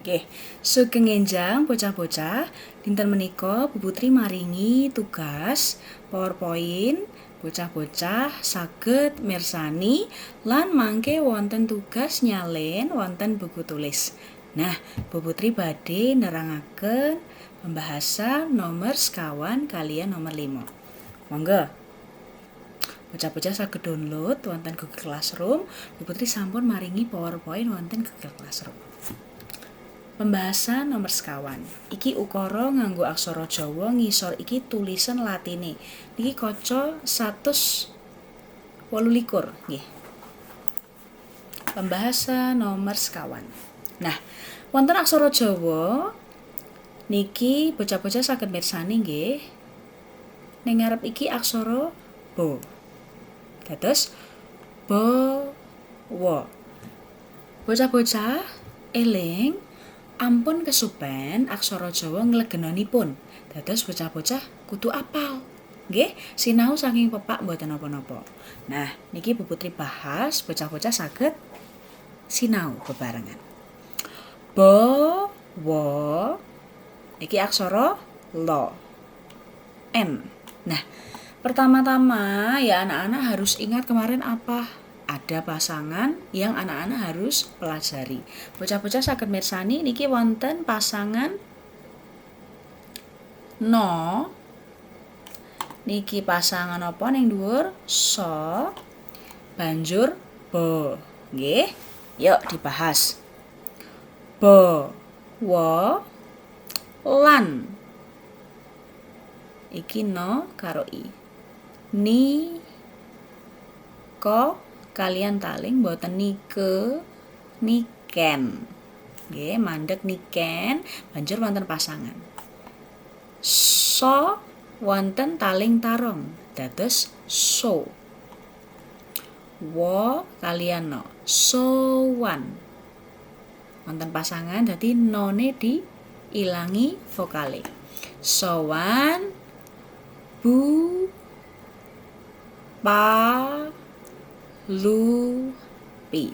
Nggih, sugeng enjang bocah-bocah, dinten menika Bu Putri maringi tugas PowerPoint bocah-bocah saged mirsani lan mangke wonten tugas nyalin wonten buku tulis. Nah, Bu Putri badhe nerangaken pembahasan nomor sekawan kalian nomor 5. Monggo. Bocah-bocah saged download wonten Google Classroom. Bu Putri sampun maringi PowerPoint wonten Google Classroom. Pembahasan nomor sekawan. Iki ukara nganggo aksara Jawa, ngisor iki tulisan Latine. Niki kaca 128 nggih. Pembahasan nomor sekawan. Nah, wonten aksara Jawa niki bocah-bocah saged mirsani nggih. Ning ngarep iki aksara Ba. Dados bawa. Bocah-bocah eling ampun kesupen aksara Jawa nglegenanipun. Dados bocah-bocah kudu apal. Nggih, sinau saking pepak mboten napa-napa. Nah, niki Bu Putri bahas bocah-bocah saged sinau bebarengan. Bawa iki aksara lo. N. Nah, pertama-tama ya anak-anak harus ingat kemarin apa? Ada pasangan yang anak-anak harus pelajari. Bocah-bocah saged mirsani niki wonten pasangan no. Niki pasangan apa ning dhuwur? So. Banjur ba. Nggih. Yuk dibahas. Ba, wa, lan. Iki no karo i. Ni, ko, kalian taling mboten nike, niken. Nggih, mandeg niken, banjur wonten pasangan. So wonten taling tarong, dados so. Wo kalian no, sowan. Wonten pasangan dadi none diilangi vokale. Sowan, bu, pa, lu, pi.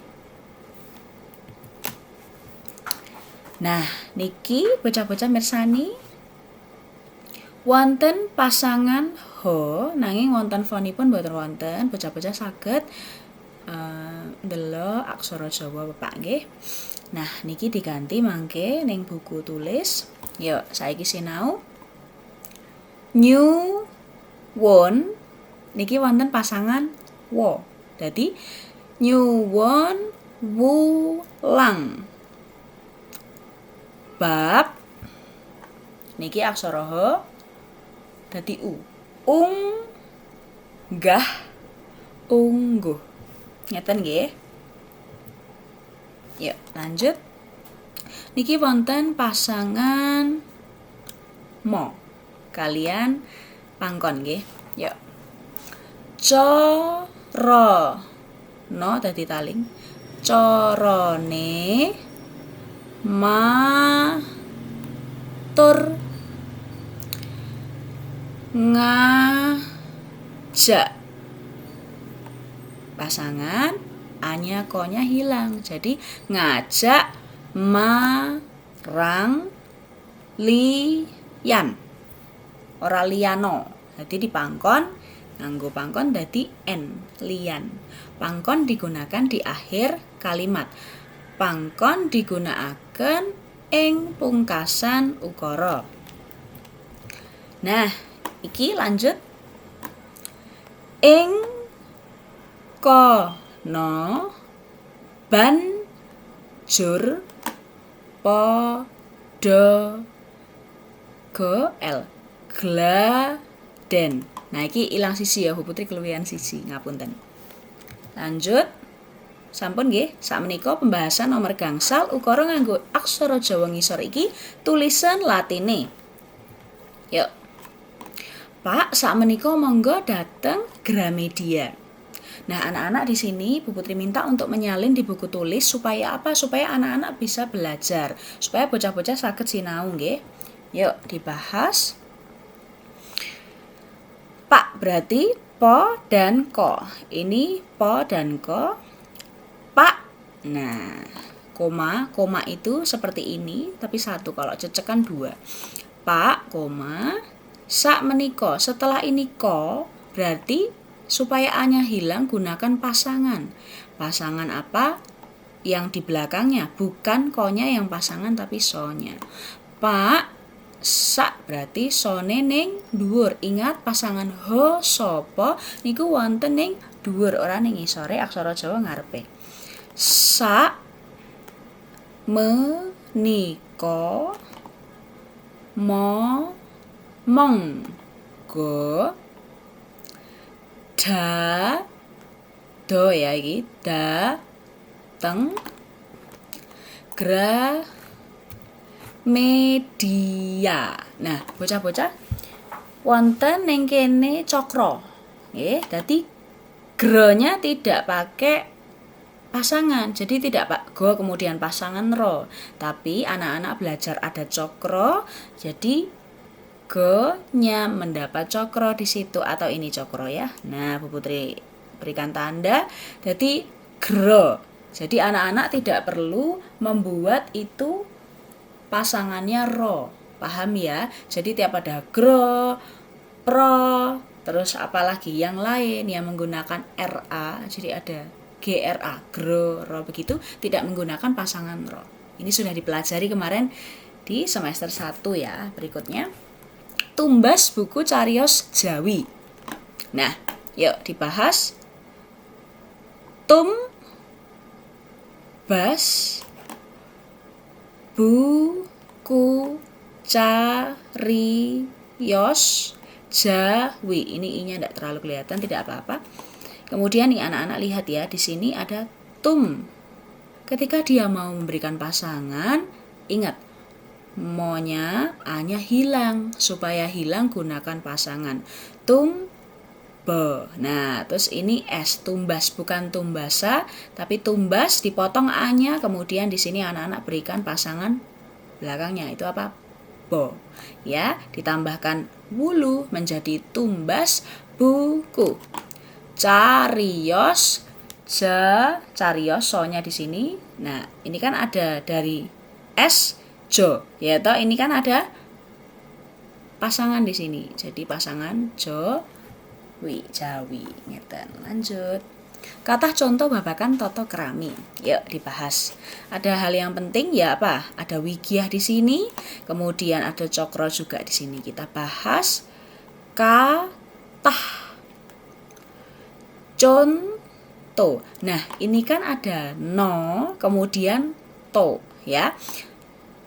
Nah, niki bocah-bocah mirsani wonten pasangan ho nanging wonten fonipun boten wonten. Bocah-bocah saged ndelok aksara Jawa pepak nggih. Nah, niki diganti mangke ning buku tulis. Yuk, saiki sinau. New won niki wonten pasangan wo. Dadi nyuwun wulang. Bab niki aksara ha dadi u. Unggah, ungguh. Ngeten nggih. Yuk, lanjut. Niki wonten pasangan mo. Kalian pangkon nggih. Yuk. Cara no dadi taling. Carane matur ngajak. Pasangan anya konya hilang. Jadi ngajak marang liyan. Ora liyano. Jadi dipangkon nganggo pangkon dadi n, liyan. Pangkon digunakan di akhir kalimat. Pangkon digunakaken ing pungkasan ukara. Nah, iki lanjut. Ing kono banjur padha gl gladen. Nah, iki ilang sisi ya, Bu Putri keluwihan sisi, ngapunten. Lanjut. Sampun nggih, sakmenika pembahasan nomor gangsal ukara nganggo aksara Jawa ngisor iki tulisan Latine. Yuk. Pak, sakmenika monggo dateng Gramedia. Nah, anak-anak di sini Bu Putri minta untuk menyalin di buku tulis supaya apa? Supaya anak-anak bisa belajar, supaya bocah-bocah saged sinau nggih. Yuk, dibahas. Pak berarti po dan ko. Ini po dan ko. Pak. Nah, koma itu seperti ini, tapi 1, kalau cecek kan 2. Pak, koma, sak meniko. Setelah ini ko, berarti supaya A-nya hilang gunakan pasangan. Pasangan apa? Yang di belakangnya, bukan ko-nya yang pasangan tapi so-nya. Pak, sak berarti sone ning dhuwur. Ingat pasangan ho sopo niku wonten ning dhuwur, ora ning ngisore aksara Jawa ngarepe. Sak menika monggo do ya iki dateng Gramedia. Nah, bocah-bocah wonten ning kene cokro. Nggih, dadi gra-nya tidak pakai pasangan. Jadi tidak pak go kemudian pasangan ro. Tapi anak-anak belajar ada cokro, jadi go-nya mendapat cokro di situ, atau ini cokro ya. Nah, Bu Putri berikan tanda. Jadi gra. Jadi anak-anak tidak perlu membuat itu pasangannya ro. Paham ya? Jadi tiap ada gro, pro, terus apalagi yang lain yang menggunakan RA, jadi ada GRA, gro, ro, begitu, tidak menggunakan pasangan ro. Ini sudah dipelajari kemarin di semester 1 ya. Berikutnya, tumbas buku cariyos Jawi. Nah, yuk dibahas. Tumbas buku cariyos Jawi. Ini i-nya tidak terlalu kelihatan, tidak apa-apa. Kemudian nih anak-anak lihat ya, di sini ada tum. Ketika dia mau memberikan pasangan, ingat mo-nya, a-nya hilang. Supaya hilang gunakan pasangan. Be. Nah, terus ini s, tumbas, bukan tumbasa, tapi tumbas dipotong a-nya, kemudian di sini anak-anak berikan pasangan belakangnya, itu apa? Bo. Ya, ditambahkan wulu menjadi tumbas buku. Cariyos cariyos so-nya di sini. Nah, ini kan ada dari s jo, ya toh, ini kan ada pasangan di sini. Jadi pasangan jo Jawi. Ngeten. Lanjut. Kata contoh babakan toto kerami. Yuk dibahas. Ada hal yang penting ya apa? Ada wigiah di sini, kemudian ada cokro juga di sini. Kita bahas kata contoh. Nah, ini kan ada no, kemudian to ya.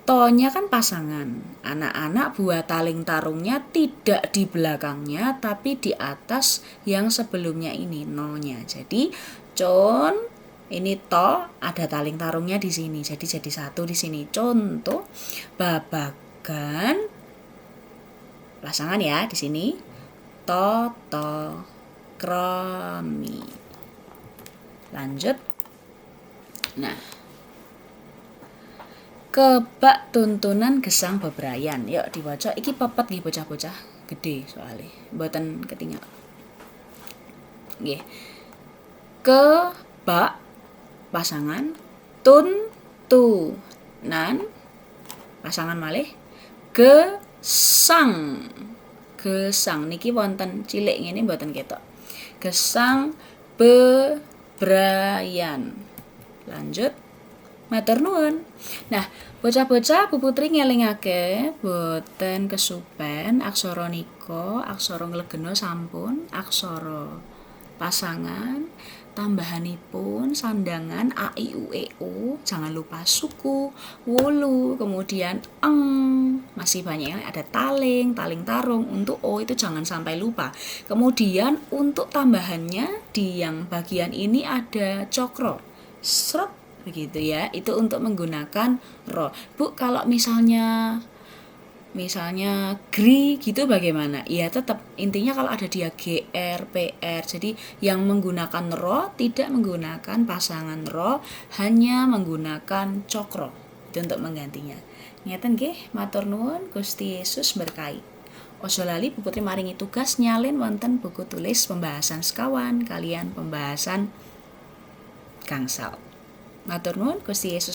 To-nya kan pasangan. Anak-anak buat taling tarungnya tidak di belakangnya, tapi di atas yang sebelumnya ini no-nya. Jadi con, ini to, ada taling tarungnya di sini. Jadi 1 di sini. Contoh babagan pasangan ya di sini. Toto kromi. Lanjut. Nah, kebak tuntunan gesang bebrayan. Yuk diwaca. Iki pepet nggih bocah-bocah. Gede soalnya. Mboten ketinggal. Nggih. Kebak pasangan, tuntunan pasangan malih, gesang. Gesang niki wonten cilik ngene mboten ketok. Gesang bebrayan. Lanjut. Matur nuwun. Nah, bocah-bocah Bu Putri ngelingake boten kesupen aksara nika, aksara nglegena sampun, aksara pasangan, tambahanipun sandangan a i u e o, jangan lupa suku, wulu, kemudian eng, masih banyak ada taling tarung, untuk o itu jangan sampai lupa. Kemudian untuk tambahannya di yang bagian ini ada cokro, srot, begitu ya, itu untuk menggunakan ro. Bu, kalau misalnya gri gitu bagaimana? Ya tetap intinya kalau ada dia gr, pr, jadi yang menggunakan ro tidak menggunakan pasangan ro, hanya menggunakan cokro itu untuk menggantinya. Ngeten nggih, matur nuwun, Gusti Yesus berkahi. Ojo lali Bu Putri maringi tugas nyalin wonten buku tulis pembahasan sekawan kalian pembahasan gangsal. Matur nuwun, Gusti Yesus